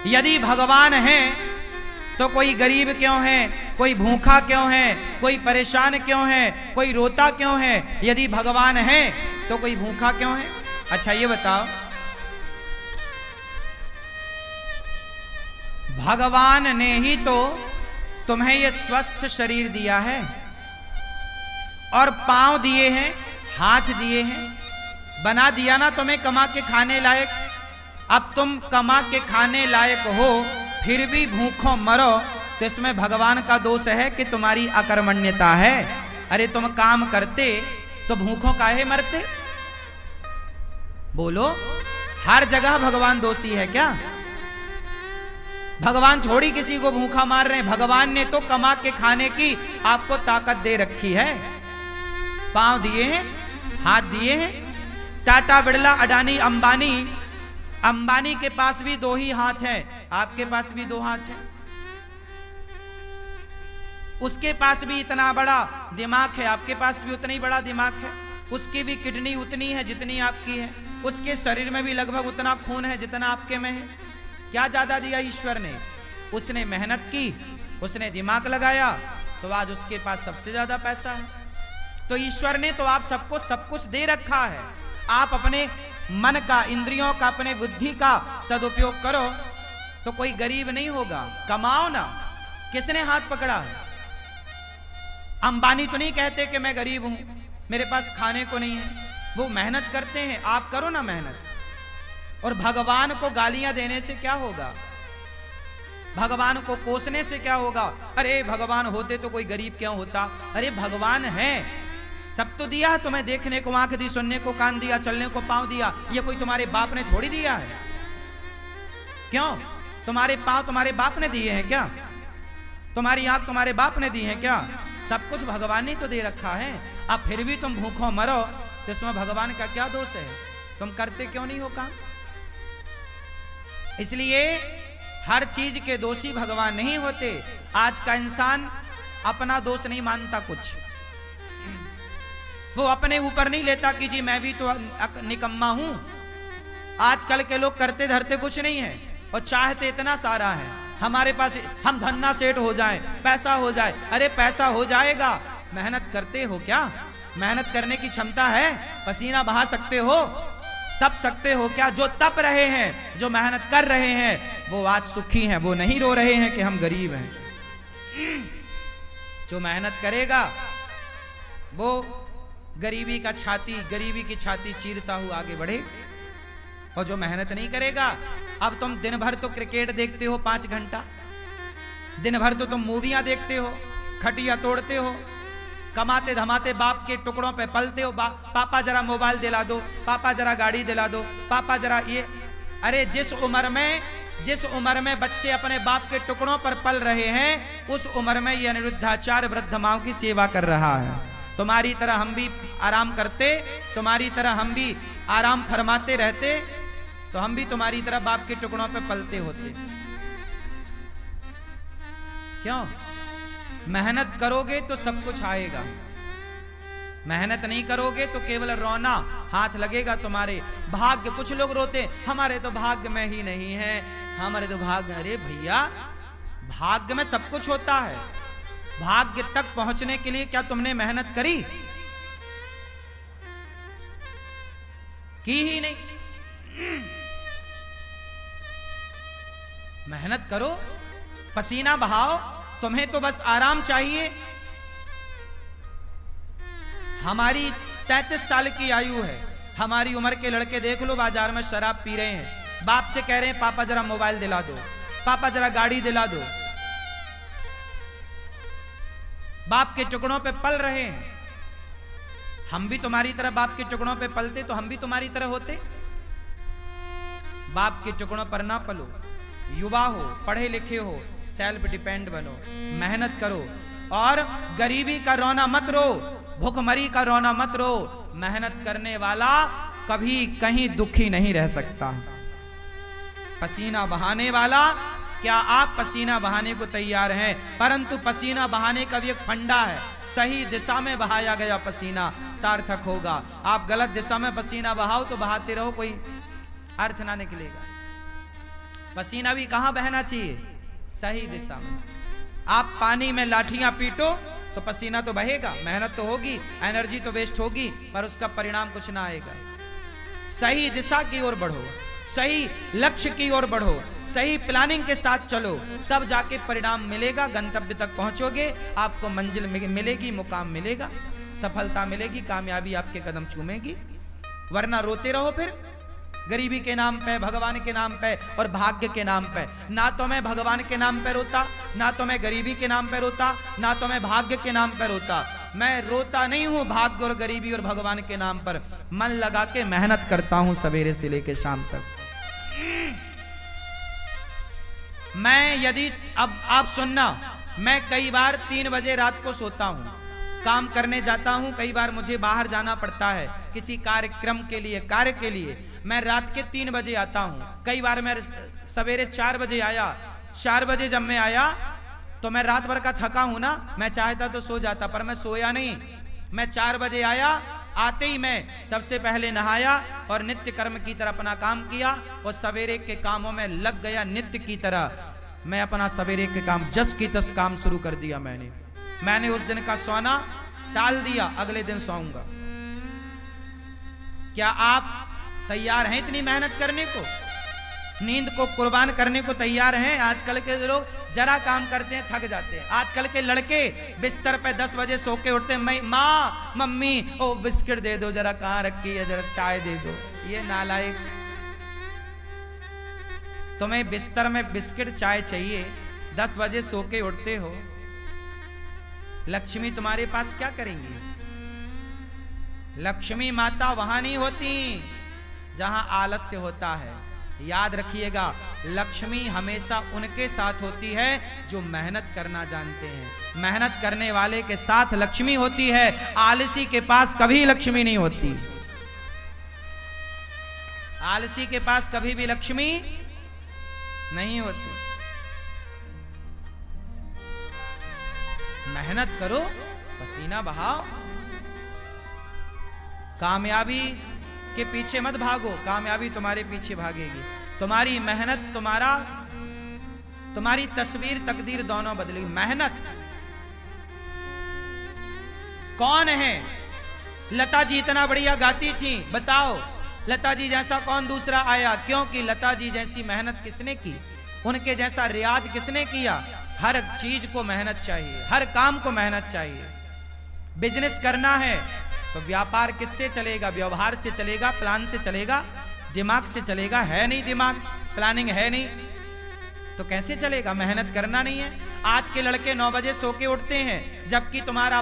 यदि भगवान है तो कोई गरीब क्यों है, कोई भूखा क्यों है, कोई परेशान क्यों है, कोई रोता क्यों है? यदि भगवान है तो कोई भूखा क्यों है? अच्छा ये बताओ, भगवान ने ही तो तुम्हें ये स्वस्थ शरीर दिया है और पांव दिए हैं, हाथ दिए हैं, बना दिया ना तुम्हें कमा के खाने लायक। अब तुम कमा के खाने लायक हो फिर भी भूखों मरो तो इसमें भगवान का दोष है कि तुम्हारी अकर्मण्यता है। अरे तुम काम करते तो भूखों काहे मरते? बोलो, हर जगह भगवान दोषी है क्या? भगवान थोड़ी किसी को भूखा मार रहे हैं। भगवान ने तो कमा के खाने की आपको ताकत दे रखी है। पांव दिए हैं, हाथ दिए हैं। टाटा, बिड़ला, अडानी, अंबानी, अंबानी के पास भी दो ही हाथ हैं, आपके पास भी दो हाथ हैं। उसके पास भी इतना बड़ा दिमाग है, आपके पास भी उतना ही बड़ा दिमाग है। उसकी भी किडनी उतनी है जितनी आपकी है। उसके शरीर में भी लगभग उतना खून है जितना आपके में है। क्या ज्यादा दिया ईश्वर ने? उसने मेहनत की, उसने दिमाग लगाया, तो आज उसके पास सबसे ज्यादा पैसा है। तो ईश्वर ने तो आप सबको सब कुछ दे रखा है। आप अपने मन का, इंद्रियों का, अपने बुद्धि का सदुपयोग करो तो कोई गरीब नहीं होगा। कमाओ ना। किसने हाथ पकड़ा है? अंबानी तो नहीं कहते कि मैं गरीब हूं, मेरे पास खाने को नहीं है। वो मेहनत करते हैं, आप करो ना मेहनत। और भगवान को गालियां देने से क्या होगा? भगवान को कोसने से क्या होगा? अरे भगवान होते तो कोई गरीब क्यों होता? अरे भगवान है, सब तो दिया है तुम्हें। देखने को आंख दी, सुनने को कान दिया, चलने को पांव दिया। ये कोई तुम्हारे बाप ने थोड़ी दिया है। क्यों? तुम्हारे पांव तुम्हारे बाप ने दिए हैं क्या? तुम्हारी आंख तुम्हारे बाप ने दी है क्या? सब कुछ भगवान ने तो दे रखा है। अब फिर भी तुम भूखों मरो तो इसमें भगवान का क्या दोष है? तुम करते क्यों नहीं हो काम? इसलिए हर चीज के दोषी भगवान नहीं होते। आज का इंसान अपना दोष नहीं मानता कुछ। वो अपने ऊपर नहीं लेता कि जी मैं भी तो निकम्मा हूं। आजकल के लोग करते धरते कुछ नहीं है और चाहते इतना सारा है। हमारे पास हम धन्ना सेठ हो जाएं, पैसा हो जाए। अरे पैसा हो जाएगा, मेहनत करते हो क्या? मेहनत करने की क्षमता है? पसीना बहा सकते हो? तप सकते हो क्या? जो तप रहे हैं, जो मेहनत कर रहे हैं, वो आज सुखी हैं। वो नहीं रो रहे हैं कि हम गरीब हैं। जो मेहनत करेगा वो गरीबी की छाती चीरता हुआ आगे बढ़े। और जो मेहनत नहीं करेगा, अब तुम दिन भर तो क्रिकेट देखते हो 5 घंटा, दिन भर तो तुम मूवियां देखते हो, खटिया तोड़ते हो, कमाते धमाते बाप के टुकड़ों पे पलते हो। पापा जरा मोबाइल दिला दो, पापा जरा गाड़ी दिला दो, पापा जरा ये। अरे जिस उम्र में बच्चे अपने बाप के टुकड़ों पर पल रहे हैं, उस उम्र में ये अनिरुद्धाचार्य वृद्ध माओ की सेवा कर रहा है। तुम्हारी तरह हम भी आराम करते, तुम्हारी तरह हम भी आराम फरमाते रहते, तो हम भी तुम्हारी तरह बाप के टुकड़ों पे पलते होते। क्यों? मेहनत करोगे तो सब कुछ आएगा। मेहनत नहीं करोगे तो केवल रोना हाथ लगेगा तुम्हारे। भाग्य, कुछ लोग रोते हमारे तो भाग्य में ही नहीं है, हमारे तो भाग्य। अरे भैया, भाग्य में सब कुछ होता है। भाग्य तक पहुंचने के लिए क्या तुमने मेहनत करी? की ही नहीं। मेहनत करो, पसीना बहाओ। तुम्हें तो बस आराम चाहिए। हमारी 33 साल की आयु है। हमारी उम्र के लड़के देख लो, बाजार में शराब पी रहे हैं, बाप से कह रहे हैं पापा जरा मोबाइल दिला दो, पापा जरा गाड़ी दिला दो। बाप के टुकड़ों पे पल रहे हैं। हम भी तुम्हारी तरह बाप के टुकड़ों पे पलते तो हम भी तुम्हारी तरह होते। बाप के टुकड़ों पर ना पलो। युवा हो, पढ़े लिखे हो, सेल्फ डिपेंड बनो, मेहनत करो। और गरीबी का रोना मत रो, भूखमरी का रोना मत रो। मेहनत करने वाला कभी कहीं दुखी नहीं रह सकता। पसीना बहाने वाला, क्या आप पसीना बहाने को तैयार हैं? परंतु पसीना बहाने का भी एक फंडा है। सही दिशा में बहाया गया पसीना सार्थक होगा। आप गलत दिशा में पसीना बहाओ तो बहाते रहो, कोई अर्थ ना निकलेगा। पसीना भी कहां बहना चाहिए? सही दिशा में। आप पानी में लाठियां पीटो तो पसीना तो बहेगा, मेहनत तो होगी, एनर्जी तो वेस्ट होगी, पर उसका परिणाम कुछ ना आएगा। सही दिशा की ओर बढ़ो, सही लक्ष्य की ओर बढ़ो, सही प्लानिंग के साथ चलो, तब जाके परिणाम मिलेगा, गंतव्य तक पहुंचोगे, आपको मंजिल मिलेगी, मुकाम मिलेगा, सफलता मिलेगी, कामयाबी आपके कदम चूमेगी। वरना रोते रहो फिर गरीबी के नाम पे, भगवान के नाम पे और भाग्य के नाम पे। ना तो मैं भगवान के नाम पे रोता, ना तो मैं गरीबी के नाम पे रोता, ना तो मैं भाग्य के नाम पे रोता। मैं रोता नहीं हूं भाग्य और गरीबी और भगवान के नाम पर, मन लगा के मेहनत करता हूं सवेरे से लेके शाम तक। मैं यदि अब आप सुनना, मैं कई बार 3 बजे रात को सोता हूं, काम करने जाता हूं, कई बार मुझे बाहर जाना पड़ता है किसी कार्यक्रम के लिए, कार्य के लिए, मैं रात के 3 बजे आता हूं। कई बार मैं सवेरे 4 बजे आया, 4 बजे जब मैं आया तो मैं रात भर का थका हूं ना, मैं चाहता तो सो जाता, पर मैं सोया नहीं। मैं 4 बजे आया, आते ही मैं सबसे पहले नहाया और नित्य कर्म की तरह अपना काम किया और सवेरे के कामों में लग गया। नित्य की तरह मैं अपना सवेरे के काम जस की तस काम शुरू कर दिया। मैंने उस दिन का सोना टाल दिया, अगले दिन सोऊंगा। क्या आप तैयार हैं इतनी मेहनत करने को, नींद को कुर्बान करने को तैयार हैं? आजकल के लोग जरा काम करते हैं थक जाते हैं। आजकल के लड़के बिस्तर पे 10 बजे सो के उठते हैं, माँ मम्मी ओ बिस्किट दे दो, जरा कहाँ रखी है, जरा चाय दे दो। ये नालायक, तुम्हें बिस्तर में बिस्किट चाय चाहिए, 10 बजे सो के उठते हो। लक्ष्मी तुम्हारे पास क्या करेंगी? लक्ष्मी माता वहां नहीं होती जहां आलस्य होता है। याद रखिएगा, लक्ष्मी हमेशा उनके साथ होती है जो मेहनत करना जानते हैं। मेहनत करने वाले के साथ लक्ष्मी होती है, आलसी के पास कभी लक्ष्मी नहीं होती। आलसी के पास कभी भी लक्ष्मी नहीं होती। मेहनत करो, पसीना बहाओ, कामयाबी के पीछे मत भागो, कामयाबी तुम्हारे पीछे भागेगी। तुम्हारी मेहनत तुम्हारी तस्वीर तकदीर दोनों बदलेगी। मेहनत कौन है? लता जी इतना बढ़िया गाती थी, बताओ लता जी जैसा कौन दूसरा आया? क्योंकि लता जी जैसी मेहनत किसने की, उनके जैसा रियाज किसने किया? हर चीज को मेहनत चाहिए, हर काम को मेहनत चाहिए। बिजनेस करना है तो व्यापार किससे चलेगा? व्यवहार से चलेगा, प्लान से चलेगा, दिमाग से चलेगा। है नहीं दिमाग, प्लानिंग है नहीं, तो कैसे चलेगा? मेहनत करना नहीं है। आज के लड़के 9 बजे सो के उठते हैं, जबकि तुम्हारा